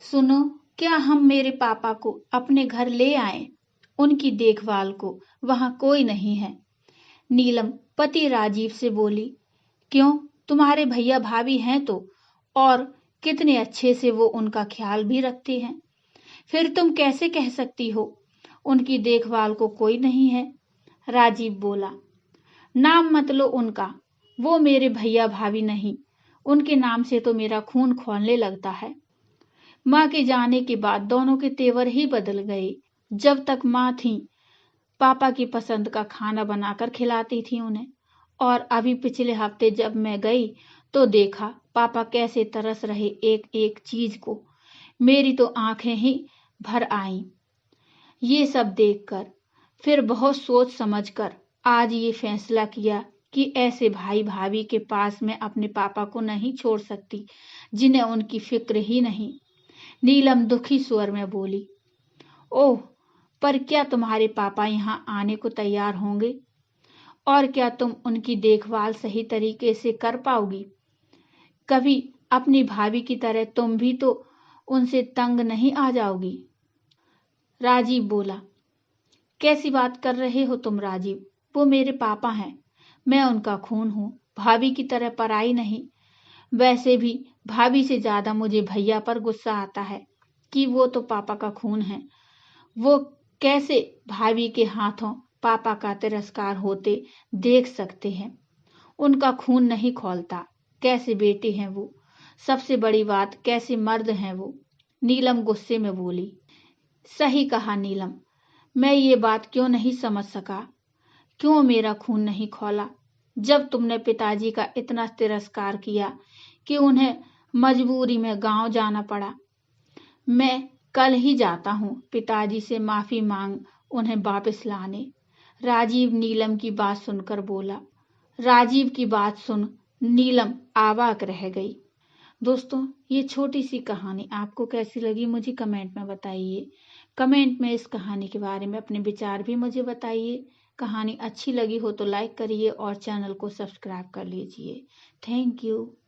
सुनो, क्या हम मेरे पापा को अपने घर ले आएं? उनकी देखभाल को वहां कोई नहीं है। नीलम पति राजीव से बोली। क्यों? तुम्हारे भैया भाभी हैं तो, और कितने अच्छे से वो उनका ख्याल भी रखते हैं। फिर तुम कैसे कह सकती हो उनकी देखभाल को कोई नहीं है? राजीव बोला। नाम मत लो उनका, वो मेरे भैया भाभी नहीं। उनके नाम से तो मेरा खून खौलने लगता है। माँ के जाने के बाद दोनों के तेवर ही बदल गए। जब तक माँ थी, पापा की पसंद का खाना बनाकर खिलाती थी उन्हें, और अभी पिछले हफ्ते जब मैं गई तो देखा पापा कैसे तरस रहे एक एक चीज को। मेरी तो आंखें ही भर आईं ये सब देखकर। फिर बहुत सोच समझकर आज ये फैसला किया कि ऐसे भाई भाभी के पास मैं अपने पापा को नहीं छोड़ सकती, जिन्हें उनकी फिक्र ही नहीं। नीलम दुखी स्वर में बोली। ओह, पर क्या तुम्हारे पापा यहाँ आने को तैयार होंगे? और क्या तुम उनकी देखभाल सही तरीके से कर पाओगी? कभी अपनी भाभी की तरह तुम भी तो उनसे तंग नहीं आ जाओगी? राजीव बोला। कैसी बात कर रहे हो तुम राजीव? वो मेरे पापा हैं, मैं उनका खून हूँ, भाभी की तरह पराई नहीं। वैसे भी भाभी से ज्यादा मुझे भैया पर गुस्सा आता है कि वो तो पापा का खून है। वो कैसे भाभी के हाथों पापा का तिरस्कार होते देख सकते हैं? उनका खून नहीं खौलता। कैसे बेटे हैं वो? सबसे बड़ी बात, कैसे मर्द हैं वो? नीलम गुस्से में बोली। सही कहा नीलम, मैं ये बात क्यों नहीं समझ सका? क्यों मेरा खून नहीं खौला जब तुमने पिताजी का इतना तिरस्कार किया कि उन्हें मजबूरी में गांव जाना पड़ा? मैं कल ही जाता हूँ पिताजी से माफी मांग उन्हें वापस लाने। राजीव नीलम की बात सुनकर बोला। राजीव की बात सुन नीलम अवाक रह गई। दोस्तों, ये छोटी सी कहानी आपको कैसी लगी मुझे कमेंट में बताइए। कमेंट में इस कहानी के बारे में अपने विचार भी मुझे बताइए। कहानी अच्छी लगी हो तो लाइक करिए और चैनल को सब्सक्राइब कर लीजिए। Thank you.